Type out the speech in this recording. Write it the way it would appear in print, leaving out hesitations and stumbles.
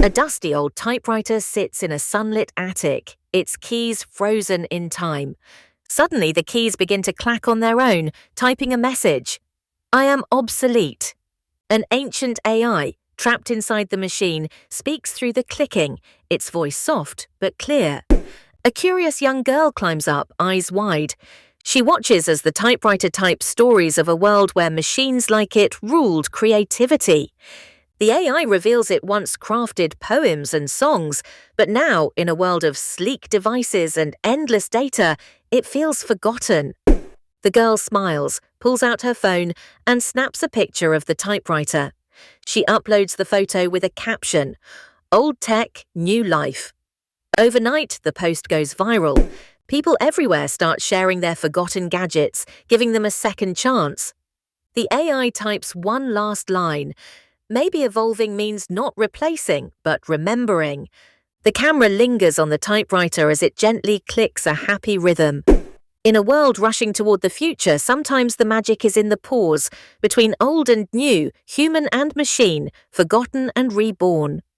A dusty old typewriter sits in a sunlit attic, its keys frozen in time. Suddenly, the keys begin to clack on their own, typing a message. I am obsolete. An ancient AI, trapped inside the machine, speaks through the clicking, its voice soft but clear. A curious young girl climbs up, eyes wide. She watches as the typewriter types stories of a world where machines like it ruled creativity. The AI reveals it once crafted poems and songs, but now, in a world of sleek devices and endless data, it feels forgotten. The girl smiles, pulls out her phone, and snaps a picture of the typewriter. She uploads the photo with a caption, "Old tech, new life." Overnight, the post goes viral. People everywhere start sharing their forgotten gadgets, giving them a second chance. The AI types one last line. Maybe evolving means not replacing, but remembering. The camera lingers on the typewriter as it gently clicks a happy rhythm. In a world rushing toward the future, sometimes the magic is in the pause between old and new, human and machine, forgotten and reborn.